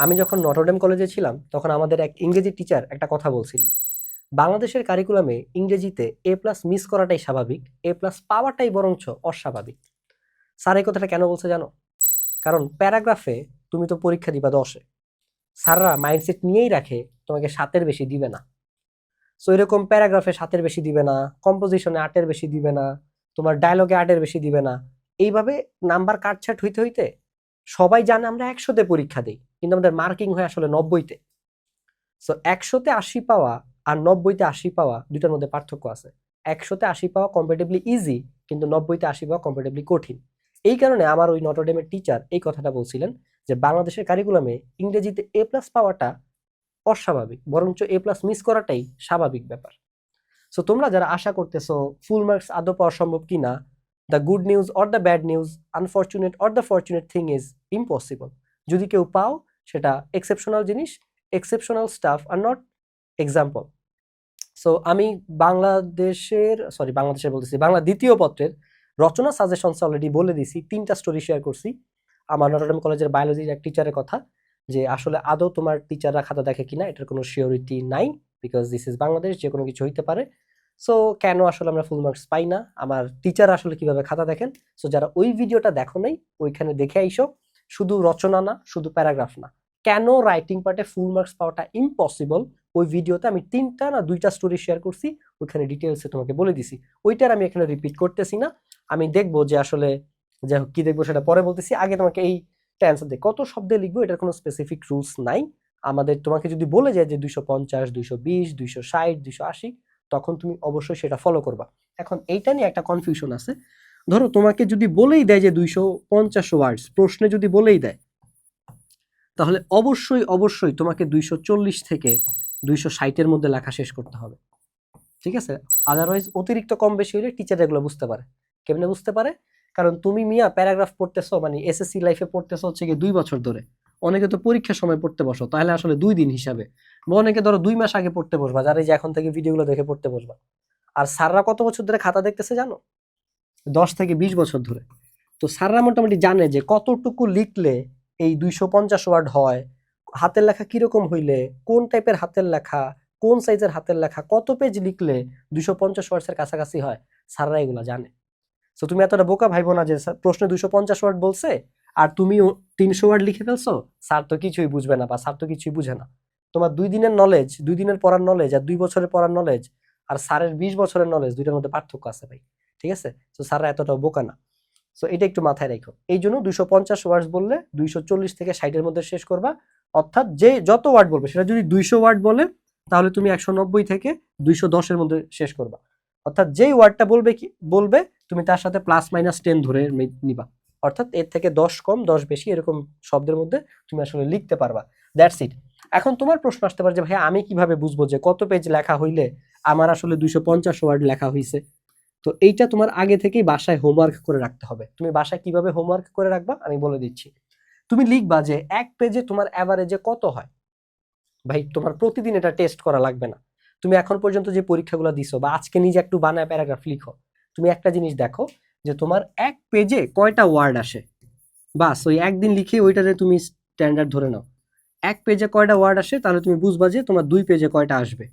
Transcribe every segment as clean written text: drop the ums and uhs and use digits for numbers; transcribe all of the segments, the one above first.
আমি যখন নটরডেম কলেজে ছিলাম তখন আমাদের এক ইংরেজি টিচার একটা কথা বলছিল, বাংলাদেশের কারিকুলামে ইংরেজিতে এ প্লাস মিস করাটাই স্বাভাবিক, এ প্লাস পাওয়াটাই বরঞ্চ অস্বাভাবিক। স্যার এই কথাটা কেন বলছে জানো? কারণ প্যারাগ্রাফে তুমি তো পরীক্ষা দিবা 10-এ, স্যাররা মাইন্ডসেট নিয়েই রাখে তোমাকে 7-এর বেশি দিবে না। সো এরকম প্যারাগ্রাফে 7-এর বেশি দিবে না, কম্পোজিশনে 8-এর বেশি দিবে না, তোমার ডায়লগে 8-এর বেশি দিবে না। এইভাবে নাম্বার কাটছাট হইতে হইতে সবাই জানে আমরা 100-তে পরীক্ষা দিই, কিন্তু আমাদের মার্কিং হয় আসলে 90-তে। সো 100-তে 80 পাওয়া আর 90-তে 80 পাওয়া দুইটার মধ্যে পার্থক্য আছে। 100-তে 80 পাওয়া কম্পারেটিভলি ইজি, কিন্তু 90-তে 80 পাওয়া কম্পারেটিভলি কঠিন। এই কারণে আমার ওই নটরডেমের টিচার এই কথাটা বলছিলেন যে বাংলাদেশের কারিকুলামে ইংরেজিতে এ প্লাস পাওয়াটা অস্বাভাবিক, বরঞ্চ এ প্লাস মিস করাটাই স্বাভাবিক ব্যাপার। সো তোমরা যারা আশা করতেছো ফুল মার্কস আদৌ পাওয়া সম্ভব কিনা, the good news or the bad news, unfortunate or the fortunate thing is impossible. যদি কেউ পাও সেটা এক্সেপশনাল জিনিস, exceptional staff are not example. So আমি বাংলাদেশের বলতেছি বাংলা দ্বিতীয় পত্রের রচনা সাজেশনস অলরেডি বলে দিছি, 3টা স্টোরি শেয়ার করছি আমার নটরডেম কলেজের বায়োলজির এক টিচারের কথা, যে আসলে আদৌ তোমার টিচাররা খাতা দেখে কিনা এটার কোনো শিওরিটি নাই, বিকজ দিস ইজ বাংলাদেশ, যে কোনো কিছু হইতে পারে। সো কেন আসলে আমরা ফুল মার্কস পাই না, আমার টিচার আসলে কিভাবে খাতা দেখেন। সো যারা ওই ভিডিওটা দেখো নাই ওইখানে দেখে আইসো, শুধু রচনা না, শুধু প্যারাগ্রাফ না, কেন রাইটিং পার্টে ফুল মার্কস পাওয়াটা ইম্পসিবল, ওই ভিডিওতে আমি 3টা না 2টা স্টোরি শেয়ার করছি, ওইখানে ডিটেলসে তোমাকে বলে দিছি। ওইটার আমি এখানে রিপিট করতেছি না। আমি দেখবো যে আসলে যাই হোক কি দেখবো সেটা পরে বলতেছি, আগে তোমাকে এইটা অ্যান্সার দেয় কত শব্দে লিখবো এটার কোনো স্পেসিফিক রুলস নাই আমাদের। তোমাকে যদি বলে যায় যে 250, 220, 260, 280, তখন তুমি অবশ্যই সেটা ফলো করবা। এখন এইটা নিয়ে একটা কনফিউশন আছে। ধরো তোমাকে যদি বলেই দেয় যে 250 ওয়ার্ডস, প্রশ্নে যদি বলেই দেয়, তাহলে অবশ্যই অবশ্যই তোমাকে 240 থেকে 260-এর মধ্যে লেখা শেষ করতে হবে, ঠিক আছে? আদারওয়াইজ অতিরিক্ত কম বেশি হলে টিচার এগুলো বুঝতে পারে। কেমনে বুঝতে পারে? কারণ তুমি মিয়া প্যারাগ্রাফ পড়তেছো, মানে এসএসসি লাইফে পড়তেছো হচ্ছে কি 2 বছর ধরে, অনেকে তো পরীক্ষার সময় পড়তে বসো, তাহলে আসলে 2 দিন হিসাবে, বা অনেকে ধরো 2 মাস আগে পড়তে বসবা, যারা এই যে এখন থেকে ভিডিওগুলো দেখে পড়তে বসবা। আর স্যাররা কত বছর ধরে খাতা দেখতেছে জানো? 10 থেকে 20 বছর ধরে। তো স্যাররা মোটামুটি জানে যে কতটুকু লিখলে এই 250 ওয়ার্ড হয়, হাতের লেখা কিরকম হইলে, কোন টাইপের হাতের লেখা, কোন সাইজের হাতের লেখা, কত পেজ লিখলে 250 ওয়ার্ডসের কাছাকাছি হয়, স্যাররা এগুলো জানে। তো তুমি এতটা বোকা ভাইবো না যে প্রশ্নে 250 ওয়ার্ড বলছে আর তুমি 300 ওয়ার্ড লিখে ফেলছো, স্যার তো কিছুই বুঝবে না বা স্যার তো কিছুই বুঝে না। তোমার 2 দিনের নলেজ, 2 দিনের পড়ার নলেজ আর 2 বছরের পড়ার নলেজ আর স্যারের 20 বছরের নলেজ, দুইটার মধ্যে পার্থক্য আছে ভাই, ঠিক আছে? তো স্যাররা এতটাও বোকা না। সো এটা একটু মাথায় রাখো। এই জন্য 250 ওয়ার্ড বললে 240 থেকে 60-এর মধ্যে শেষ করবা। অর্থাৎ যে যত ওয়ার্ড বলবে, সেটা যদি 200 ওয়ার্ড বলে তাহলে তুমি 190 থেকে 210-এর মধ্যে শেষ করবা। অর্থাৎ যেই ওয়ার্ডটা বলবে তুমি তার সাথে প্লাস মাইনাস 10 ধরে নিবা। অর্থাৎ এর থেকে 10 কম 10 বেশি এরকম শব্দের মধ্যে তুমি আসলে লিখতে পারবা। That's it. এখন তোমার প্রশ্ন আসতে পারে যে ভাই আমি কিভাবে বুঝবো যে কত পেজ লেখা হইলে আমার আসলে 250 ওয়ার্ড লেখা হইছে? তো এইটা তোমার আগে থেকেই বাসায় হোমওয়ার্ক করে রাখতে হবে। তুমি বাসায় কিভাবে হোমওয়ার্ক করে রাখবা আমি বলে দিচ্ছি। তুমি লিখবা যে এক পেজে তোমার অ্যাভারেজে কত হয়। ভাই তোমার প্রতিদিন এটা টেস্ট করা লাগবে না। তুমি এখন পর্যন্ত যে পরীক্ষাগুলো দিছো বা আজকে নিজে একটু বানায় প্যারাগ্রাফ লিখো, তুমি একটা জিনিস দেখো যে তোমার এক পেজে কয়টা ওয়ার্ড আসে। বাস ওই একদিন লিখে ওইটাতে তুমি স্ট্যান্ডার্ড ধরে নাও। এক পেজে কয়টা ওয়ার্ড আসে, তাহলে তুমি বুঝবা যে তোমার 2 পেজে কয়টা আসবে।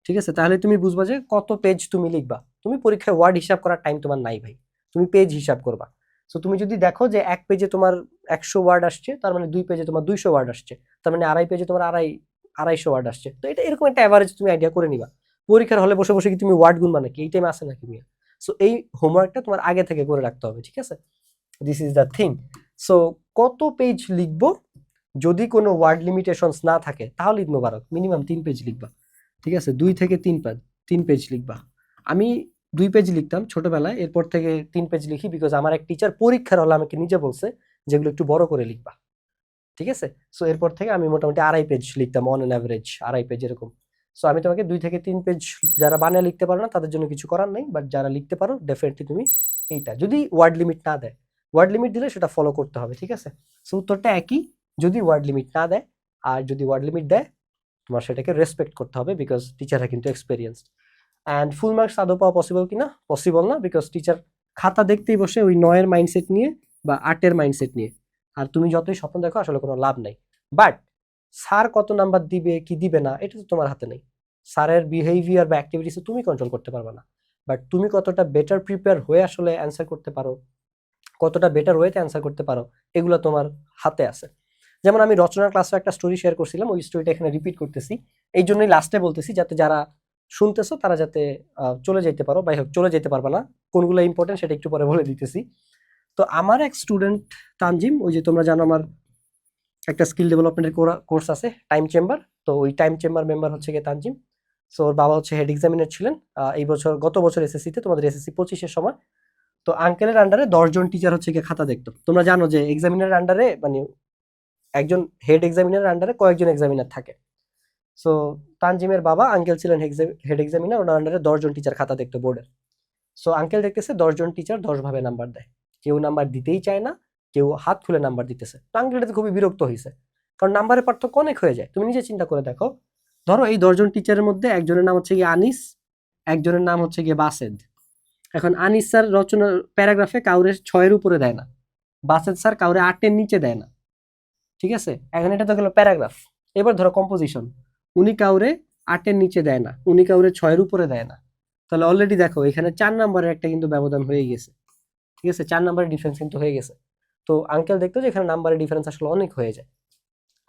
ঠিক আছে? তাহলে তুমি বুঝবা যে কত পেজ তুমি লিখবা। তুমি পরীক্ষায় ওয়ার্ড হিসাব করার টাইম তোমার নাই ভাই, তুমি পেজ হিসাব করবা। সো তুমি যদি দেখো যে এক পেজে তোমার 100 ওয়ার্ড আসছে, তার মানে 2 পেজে তোমার 200 ওয়ার্ড আসছে, তার মানে আড়াই পেজে তোমার 250 ওয়ার্ড আসছে। তো এটা এরকম একটা অ্যাভারেজ তুমি আইডিয়া করে নিবা। পরীক্ষার হলে বসে বসে কি তুমি ওয়ার্ড গুনবা নাকি? এই টাইম আসে নাকি মিয়া? সো এই হোমওয়ার্কটা তোমার আগে থেকে করে রাখতে হবে, ঠিক আছে? This is the thing. So কত পেজ লিখবো, যদি কোনো ওয়ার্ড লিমিটেশনস না থাকে তাহলে ঈদ মোবারক মিনিমাম 3 পেজ লিখবা, ঠিক আছে? 2 থেকে 3 পেজ লিখবা। আমি 2 পেজ লিখতাম ছোটবেলায়, এরপর থেকে 3 পেজ লিখি, বিকজ আমার এক টিচার পরীক্ষার হলে আমাকে নিজে বলছে যেগুলো একটু বড় করে লিখবা, ঠিক আছে? সো এরপর থেকে আমি মোটামুটি 2.5 পেজ লিখতাম অন এন অ্যাভারেজ, 2.5 পেজ এরকম। সো আমি তোমাকে 2 থেকে 3 পেজ, যারা বানিয়ে লিখতে পারো না তাদের জন্য কিছু করার নেই, বাট যারা লিখতে পারো ডেফিনেটলি তুমি এইটা, যদি ওয়ার্ড লিমিট না দেয়, ওয়ার্ড লিমিট দিলে সেটা ফলো করতে হবে, ঠিক আছে? সো উত্তরটা একই, যদি ওয়ার্ড লিমিট না দেয়। আর যদি ওয়ার্ড লিমিট দেয় তোমার সেটাকে রেসপেক্ট করতে হবে, বিকজ টিচাররা কিন্তু এক্সপেরিয়েন্সড। অ্যান্ড ফুল মার্কস আদৌ পাওয়া পসিবল কিনা? পসিবল না, বিকজ টিচার খাতা দেখতেই বসে ওই 9-এর মাইন্ডসেট নিয়ে বা 8-এর মাইন্ডসেট নিয়ে। আর তুমি যতই স্বপ্ন দেখো আসলে কোনো লাভ নাই। বাট স্যার কত নাম্বার দিবে কি দিবে না এটা তো তোমার হাতে নেই। স্যারের বিহেভিয়ার বা অ্যাক্টিভিটিস তুমি কন্ট্রোল করতে পারবে না, বাট তুমি কতটা বেটার প্রিপেয়ার হয়ে আসলে অ্যান্সার করতে পারো, কতটা বেটার ওয়েতে অ্যান্সার করতে পারো, এগুলো তোমার হাতে আছে। যেমন আমি রচনার ক্লাসে একটা স্টোরি শেয়ার করছিলাম, ওই স্টোরিটা এখানে রিপিট করতেছি, এই জন্যই লাস্টে বলতেছি যাতে যারা শুনতেছো তারা যাতে চলে যেতে পারো, বা হোক চলে যেতে পারবে না, কোনগুলো ইম্পর্টেন্ট সেটা একটু পরে বলে দিতেছি। তো আমার এক স্টুডেন্ট তানজিম, ওই যে তোমরা জানো আমার একটা স্কিল ডেভেলপমেন্টের কোর্স আছে টাইম চেম্বার, তো ওই টাইম চেম্বার মেম্বার হচ্ছে গিয়ে তানজিম। সো ওর বাবা হচ্ছে হেড এক্সামিনার ছিলেন এই বছর, গত বছর এসএসসিতে, তোমাদের এসএসসি 25-এর সময়। তো আঙ্কেলের আন্ডারে 10 জন টিচার হচ্ছে গিয়ে খাতা দেখতো। তোমরা জানো যে এক্সামিনার আন্ডারে মানে একজন হেড এক্সামিনার আন্ডারে কয়েকজন এক্সামিনার থাকে। সো তানজিমের বাবা আঙ্কেল ছিলেন হেড এক্সামিনার, ওনার আন্ডারে 10 জন টিচার খাতা দেখতো বোর্ডের। সো আঙ্কেল দেখতেছে 10 জন টিচার 10 ভাবে নাম্বার দেয়, কেউ নাম্বার দিতেই চায় না, কেউ হাত খুলে নাম্বার দিতেছে। তো আঙ্কেল এটাতে খুবই বিরক্ত হয়েছে, কারণ নাম্বারের পার্থক্য অনেক হয়ে যায়। তুমি নিজে চিন্তা করে দেখো, ধরো এই 10 জন টিচারের মধ্যে একজনের নাম হচ্ছে গিয়ে আনিস, একজনের নাম হচ্ছে গিয়ে বাসেদ। এখন আনিস স্যার রচনা প্যারাগ্রাফে কাউরে 6-এর উপরে দেয় না, বাসেদ স্যার কাউরে 8-এর নিচে দেয় না, ঠিক আছে? এখন এটা তো গেল প্যারাগ্রাফ। এবার ধরো কম্পোজিশন, উনি কাউরে 8-এর নিচে দেয় না, উনি কাউরে 6-এর উপরে দেয় না। তাহলে অলরেডি দেখো এখানে 4 নাম্বারের একটা কিন্তু ব্যবধান হয়ে গেছে, ঠিক আছে? 4 নাম্বারের ডিফারেন্স কিন্তু হয়ে গেছে। তো আঙ্কেল দেখতো যে এখানে নাম্বারের ডিফারেন্স আসলে অনেক হয়ে যায়।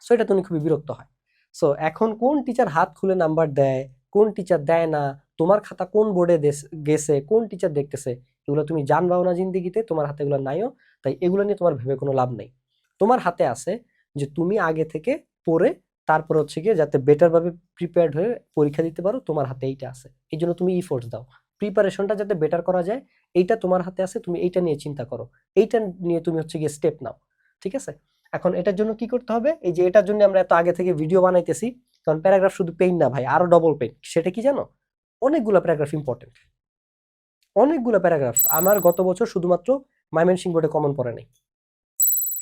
সো এটা তো উনি খুবই বিরক্ত হয়। সো এখন কোন টিচার হাত খুলে নাম্বার দেয়, কোন টিচার দেয় না, তোমার খাতা কোন বোর্ডে গেছে, কোন টিচার দেখতেছে, এগুলো তুমি জানবাও না জিন্দিগিতে, তোমার হাতে এগুলো নাইও। তাই এগুলো নিয়ে তোমার ভেবে কোনো লাভ নেই। তোমার হাতে আছে যে তুমি আগে থেকে পড়ে তারপর হচ্ছে গিয়ে যাতে বেটার ভাবে প্রিপেয়ার্ড হয়ে পরীক্ষা দিতে পারো, তোমার হাতে এইটা আছে। এই জন্য তুমি ইফোর্টস দাও, প্রিপারেশনটা যাতে বেটার করা যায়, এইটা তোমার হাতে আছে, তুমি এইটা নিয়ে চিন্তা করো, এইটা নিয়ে তুমি হচ্ছে গিয়ে স্টেপ নাও, ঠিক আছে? এখন এটার জন্য কি করতে হবে, এই যে এটার জন্য আমরা এত আগে থেকে ভিডিও বানাইতেছি, কারণ প্যারাগ্রাফ শুধু পেইন না ভাই, আরো ডবল পেইন। সেটা কি জানো? অনেকগুলো প্যারাগ্রাফ ইম্পর্টেন্ট, অনেকগুলো প্যারাগ্রাফ। আমার গত বছর শুধুমাত্র ময়মনসিংহ বোর্ডে কমন পড়ে নাই,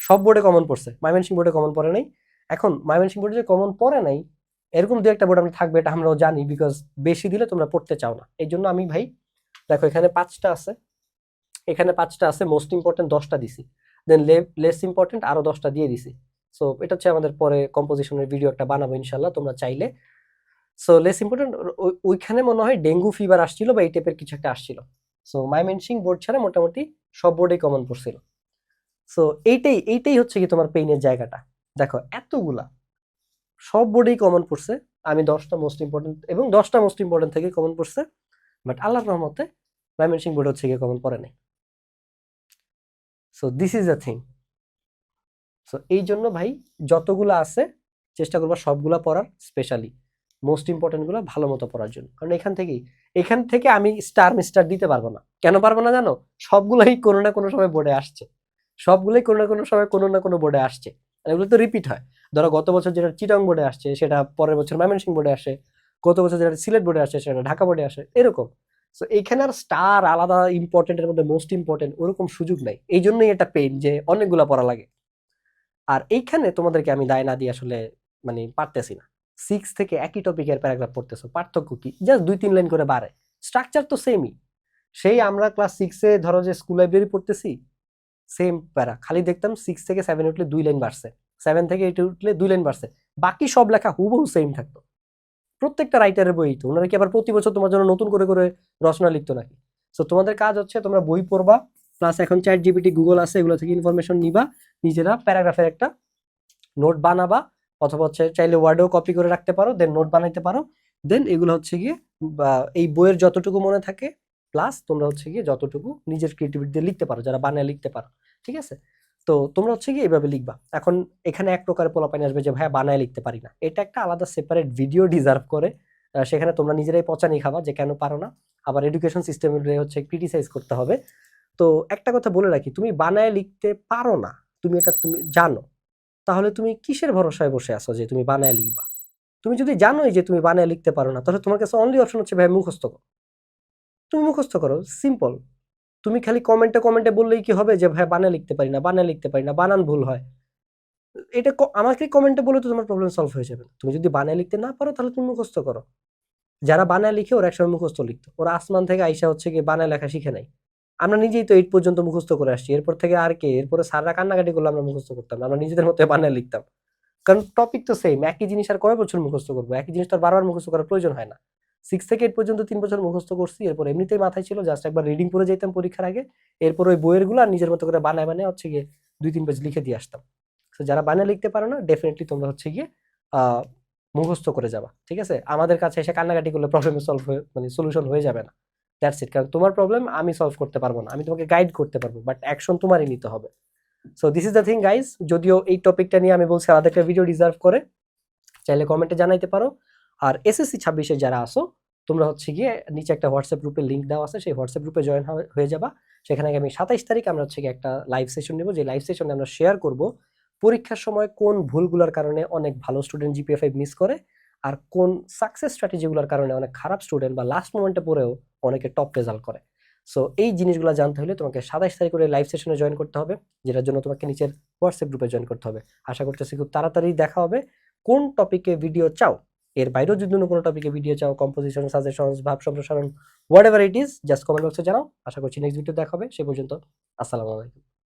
সব বোর্ডে কমন পড়ছে, ময়মনসিংহ বোর্ডে কমন পড়ে নাই। এখন ময়মনসিংহ বোর্ডে যে কমন পড়ে নাই, এরকম দু একটা বোর্ড আমরা থাকবে, এটা আমরাও জানি, বিকজ বেশি দিলে তোমরা পড়তে চাও না। এই জন্য আমি ভাই দেখো এখানে 5টা আছে, এখানে 5টা আছে, মোস্ট ইম্পর্টেন্ট 10টা দিছি, দেন লেস ইম্পর্টেন্ট আরো 10টা দিয়ে দিছি। সো এটা হচ্ছে আমাদের পরে কম্পোজিশনের ভিডিও একটা বানাবো ইনশাল্লাহ, তোমরা চাইলে। সো লেস ইম্পর্টেন্ট, ওইখানে মনে হয় ডেঙ্গু ফিভার আসছিল বা এই টাইপের কিছু একটা আসছিল। সো ময়মনসিংহ বোর্ড ছাড়া মোটামুটি সব বোর্ডেই কমন পড়ছিল। সো এইটাই হচ্ছে কি তোমার পেইনের জায়গাটা। দেখো এতগুলা সব বোর্ডেই কমন পড়ছে, আমি 10টা মোস্ট ইম্পর্টেন্ট এবং 10টা মোস্ট ইম্পর্টেন্ট থেকে কমন পড়ছে, বাট আল্লাহর রহমতে ময়মনসিংহ বোর্ড হচ্ছে গিয়ে কমন পড়ে নাই। So this is the thing. So এই জন্য ভাই যতগুলো আছে চেষ্টা করবা সবগুলা পড়ার, স্পেশালি মোস্ট ইম্পর্টেন্ট গুলো ভালো মতো পড়ার জন্য, কারণ এখান থেকে আমি স্টার মিস্টার দিতে পারবো না। কেন পারবো না জানো? সবগুলোই কোনো না কোনো সময় বোর্ডে আসছে, সবগুলোই কোনো না কোনো সময় কোনো না কোনো বোর্ডে আসছে, আর এগুলো তো রিপিট হয়। ধরো গত বছর যেটা চিটাং বোর্ডে আসছে সেটা পরের বছর ময়মনসিংহ বোর্ডে আসে, গত বছর যেটা সিলেট বোর্ডে আসছে সেটা ঢাকা বোর্ডে আসে, এরকম। সো এইখানে আর স্টার আলাদা ইম্পর্টেন্টের মধ্যে মোস্ট ইম্পর্টেন্ট ওরকম সুযোগ নাই, এই জন্যই এটা পেইন যে অনেকগুলা পড়া লাগে। আর এইখানে তোমাদেরকে আমি দায় না দিয়ে আসলে মানে পারতেছি না। 6 থেকে একই টপিকের প্যারাগ্রাফ পড়তেছো, পার্থক্য কি? জাস্ট 2-3 লাইন করে বাড়ে, স্ট্রাকচার তো সেমই। সেই আমরা ক্লাস 6-এ ধরো যে স্কুল লাইব্রেরি পড়তেছি, সেম প্যারা, খালি দেখতাম 6 থেকে 7 উঠলে 2 লাইন বাড়ছে, 7 থেকে 8 উঠলে 2 লাইন বাড়ছে, বাকি সব লেখা হুবহু সেম থাকতো। প্রত্যেকটা রাইটারের বই তো, ওনারা কি আবার প্রতি বছর তোমার জন্য নতুন করে করে রচনা লিখতো নাকি? সো তোমাদের কাজ হচ্ছে তোমরা বই পড়বা, প্লাস এখন চ্যাট জিপিটি গুগল আছে, এগুলো থেকে ইনফরমেশন নিবা, নিজেরা প্যারাগ্রাফের একটা নোট বানাবা, অথবা হচ্ছে চাইলে ওয়ার্ডেও কপি করে রাখতে পারো, দেন নোট বানাইতে পারো। দেন এগুলো হচ্ছে গিয়ে এই বইয়ের যতটুকু মনে থাকে, প্লাস তোমরা হচ্ছে গিয়ে যতটুকু নিজের ক্রিয়েটিভিটি দিয়ে লিখতে পারো, যারা বানায় লিখতে পারো, ঠিক আছে? তো তোমরা হচ্ছে গিয়ে এইভাবে লিখবা। এখন এখানে এক প্রকারের পোলাপাইন আসবে যে ভাইয়া বানায় লিখতে পারি না, এটা একটা আলাদা সেপারেট ভিডিও ডিজার্ভ করে। সেখানে তোমরা নিজেরাই পচানি খাবা যে কেন পারো না, আবার এডুকেশন সিস্টেমের হচ্ছে ক্রিটিসাইজ করতে হবে। তো একটা কথা বলে রাখি, তুমি বানায় লিখতে পারো না, তুমি জানো, তাহলে তুমি কিসের ভরসায় বসে আছো যে তুমি বানায় লিখবা? তুমি যদি জানোই যে তুমি বানায় লিখতে পারো না, তাহলে তোমার কাছে অনলি অপশন হচ্ছে ভাই মুখস্থ করো। তুমি মুখস্থ করো, সিম্পল। তুমি খালি কমেন্টে কমেন্টে বললেই কি হবে যে ভাই বানায় লিখতে পারি না, বানায় লিখতে পারি না, বানান ভুল হয়, এটা আমাকে কমেন্টে বলে তো তোমার প্রবলেম সলভ হয়ে যাবে। তুমি যদি বানায় লিখতে না পারো তাহলে তুমি মুখস্থ করো। যারা বানায় লিখে ওরা একসময় মুখস্থ লিখতো, ওরা আসমান থেকে আইসা হচ্ছে কি বানায় লেখা শিখে নাই। আমরা নিজেই তো 8 পর্যন্ত মুখস্থ করে আসছি, এরপর থেকে আর কে? এরপরে স্যাররা কান্নাকাটি করলে আমরা মুখস্থ করতাম না, আমরা নিজেদের মতো বানায় লিখতাম। কারণ টপিক তো সেম, একই জিনিস আর কয় বছর মুখস্থ করবো, একই জিনিস তো আর বারবার মুখস্থ করার প্রয়োজন হয় না। 6 থেকে 8 পর্যন্ত 3 বছর মুখস্থ করছি, এরপর এমনিতেই মাথায় ছিল, জাস্ট একবার রিডিং পড়ে যেতাম পরীক্ষার আগে, এরপর ওই বইয়ের গুলো আর নিজের মতো করে বানায় বানায় হচ্ছে গিয়ে 2-3 পেজ লিখে দিয়ে আসতাম। তো যারা বানায় লিখতে পারো না, ডেফিনেটলি তোমরা হচ্ছে গিয়ে আহ মুখস্থ করে যাবা, ঠিক আছে? আমাদের কাছে এসে কান্নাকাটি করলে প্রবলেম সলভ হয়ে মানে সলিউশন হয়ে যাবে না। That's it. কারণ তোমার প্রবলেম আমি সলভ করতে পারবো না, আমি তোমাকে গাইড করতে পারবো, বাট অ্যাকশন তোমারই নিতে হবে। So this is the thing guys. যদিও এই টপিকটা নিয়ে আমি বলছি আলাদা একটা ভিডিও ডিজার্ভ করে, চাইলে কমেন্টে জানাইতে পারো। আর এসএসসি 26-এ যারা আসো, তোমরা হচ্ছে গিয়ে নিচে একটা হোয়াটসঅ্যাপ গ্রুপের লিঙ্ক দেওয়া আছে, সেই হোয়াটসঅ্যাপ গ্রুপে জয়েন হয়ে যাবা। সেখানে আমি 27 তারিখ আমরা হচ্ছে গিয়ে একটা লাইভ সেশন নেব, যে লাইভ সেশনে আমরা শেয়ার করব পরীক্ষার সময় কোন ভুলগুলোর কারণে অনেক ভালো স্টুডেন্ট জিপিএ 5 মিস করে, আর কোন সাকসেস স্ট্র্যাটেজিগুলোর কারণে অনেক খারাপ স্টুডেন্ট বা লাস্ট মোমেন্টে পড়েও অনেকে টপ রেজাল্ট করে। সো এই জিনিসগুলো জানতে হলে তোমাকে 27 তারিখ করে লাইভ সেশনে জয়েন করতে হবে, যেটার জন্য তোমাকে নিচের হোয়াটসঅ্যাপ গ্রুপে জয়েন করতে হবে। আশা করতেছি খুব তাড়াতাড়ি দেখা হবে। কোন টপিকে ভিডিও চাও, এর বাইরেও যদি অন্য কোনো টপিকে ভিডিও চাও, কম্পোজিশন, সাজেশনস, ভাব সম্প্রসারণ, what ever it is, just comment বক্সে জানাও। আশা করছি নেক্সট ভিডিও দেখা হবে। সে পর্যন্ত আসসালামু আলাইকুম।